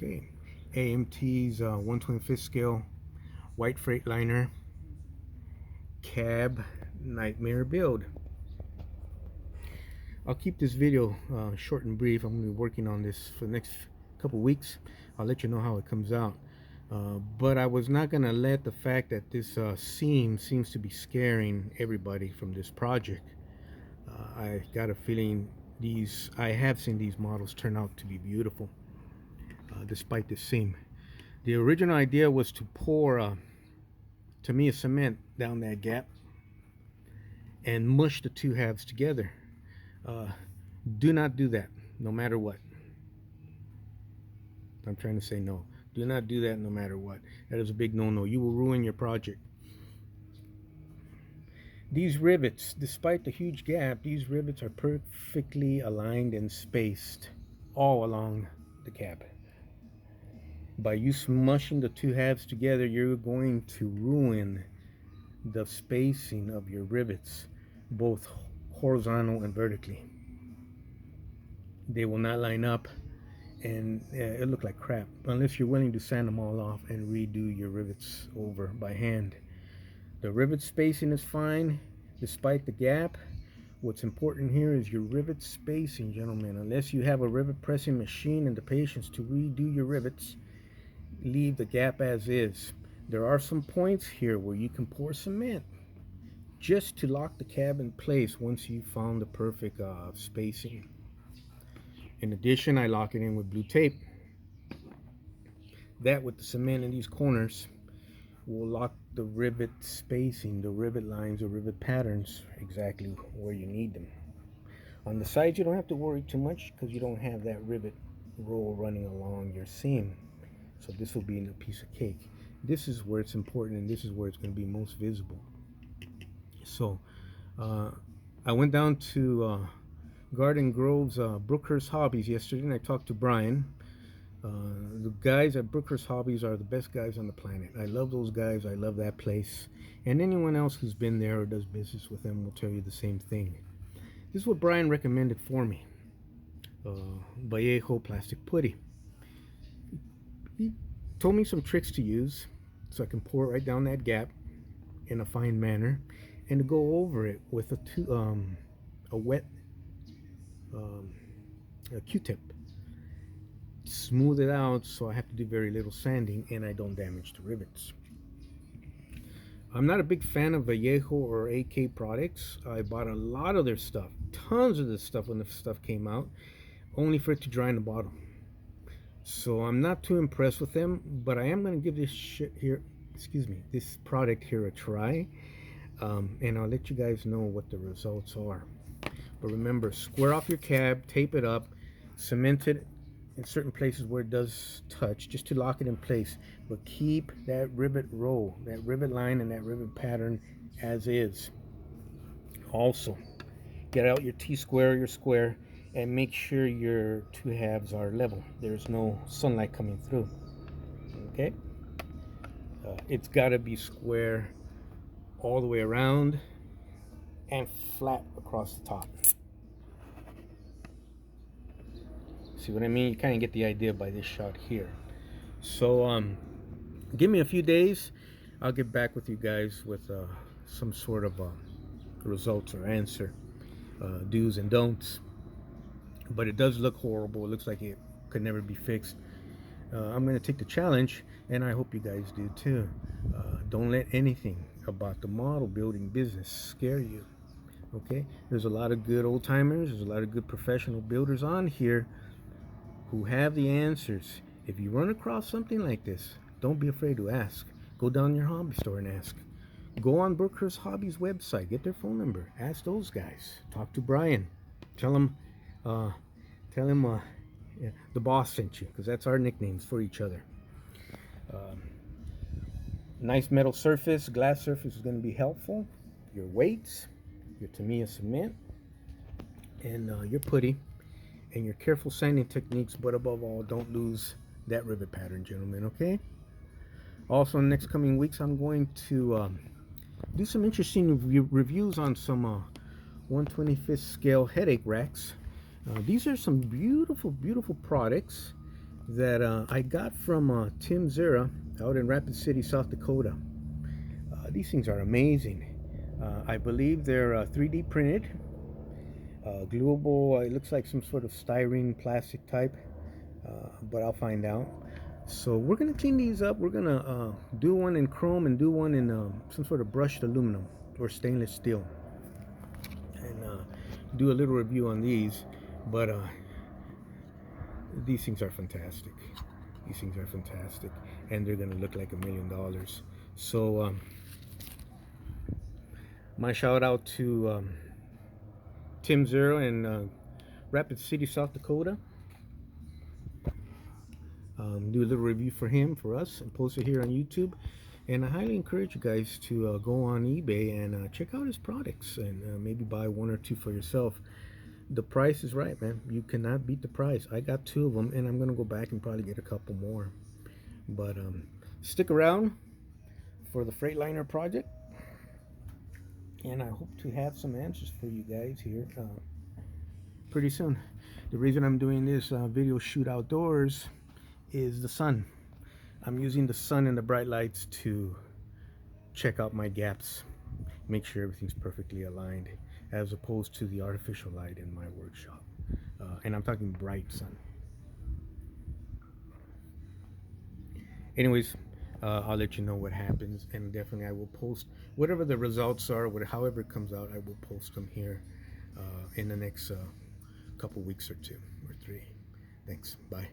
Okay, AMT's 125th scale white Freightliner cab nightmare build. I'll keep this video short and brief. I'm going to be working on this for the next couple weeks. I'll let you know how it comes out. But I was not going to let the fact that this seam seems to be scaring everybody from this project. I got a feeling I have seen these models turn out to be beautiful despite the seam. The original idea was to pour Tamiya cement down that gap and mush the two halves together. Do not do that, no matter what. I'm trying to say no. Do not do that no matter what. That is a big no-no. You will ruin your project. These rivets, despite the huge gap, these rivets are perfectly aligned and spaced all along the cab. By you smushing the two halves together, you're going to ruin the spacing of your rivets, both horizontal and vertically. They will not line up, and it look like crap unless you're willing to sand them all off and redo your rivets over by hand. The rivet spacing is fine despite the gap. What's important here is your rivet spacing, gentlemen. Unless you have a rivet pressing machine and the patience to redo your rivets, leave the gap as is. There are some points here where you can pour cement just to lock the cab in place once you've found the perfect spacing. In addition, I lock it in with blue tape. That, with the cement in these corners, will lock the rivet spacing, the rivet lines, the rivet patterns exactly where you need them. On the sides, you don't have to worry too much because you don't have that rivet roll running along your seam. So this will be in a piece of cake. This is where it's important, and this is where it's going to be most visible. So I went down to Garden Grove's Brookhurst Hobbies yesterday, and I talked to Brian. The guys at Brookhurst Hobbies are the best guys on the planet. I love those guys. I love that place. And anyone else who's been there or does business with them will tell you the same thing. This is what Brian recommended for me. Vallejo plastic putty. He told me some tricks to use so I can pour it right down that gap in a fine manner, and to go over it with a wet Q-tip. Smooth it out so I have to do very little sanding and I don't damage the rivets. I'm not a big fan of Vallejo or AK products. I bought a lot of their stuff, tons of this stuff when the stuff came out, only for it to dry in the bottom. So I'm not too impressed with them, but I am going to give this product here a try, and I'll let you guys know what the results are. But remember, square off your cab, tape it up, cement it in certain places where it does touch, just to lock it in place, but keep that rivet row, that rivet line, and that rivet pattern as is. Also, get out your T-square, your square, and make sure your two halves are level. There's no sunlight coming through. Okay? It's got to be square all the way around and flat across the top. See what I mean? You kind of get the idea by this shot here. So give me a few days. I'll get back with you guys with some sort of results or answer, do's and don'ts. But it does look horrible. It looks like it could never be fixed. I'm going to take the challenge, and I hope you guys do too. Don't let anything about the model building business scare you. Okay? There's a lot of good old timers. There's a lot of good professional builders on here who have the answers. If you run across something like this, don't be afraid to ask. Go down your hobby store and ask. Go on Brookhurst Hobbies website. Get their phone number. Ask those guys. Talk to Brian. Tell him the boss sent you, because that's our nicknames for each other. Nice metal surface, glass surface is going to be helpful. Your weights, your Tamiya cement, and your putty, and your careful sanding techniques, but above all, don't lose that rivet pattern, gentlemen, okay? Also, in the next coming weeks, I'm going to do some interesting reviews on some 125th scale headache racks. These are some beautiful, beautiful products. that I got from Tim Zera out in Rapid City, South Dakota. These things are amazing. I believe they're 3D printed, gluable. It looks like some sort of styrene plastic type, but I'll find out. So we're gonna clean these up. We're gonna do one in chrome and do one in some sort of brushed aluminum or stainless steel, and do a little review on these. But these things are fantastic. These things are fantastic, and they're gonna look like $1,000,000. So my shout out to Tim Zero in Rapid City, South Dakota. Do a little review for him, for us, and post it here on YouTube. And I highly encourage you guys to go on eBay and check out his products and maybe buy one or two for yourself. The price is right, man. You cannot beat the price. I got 2 of them, and I'm gonna go back and probably get a couple more. But stick around for the Freightliner project, and I hope to have some answers for you guys here pretty soon. The reason I'm doing this video shoot outdoors is the sun. I'm using the sun and the bright lights to check out my gaps, make sure everything's perfectly aligned, as opposed to the artificial light in my workshop. And I'm talking bright sun. Anyways, I'll let you know what happens, and definitely I will post whatever the results are, however it comes out. I will post them here in the next couple weeks or 2 or 3. Thanks. Bye.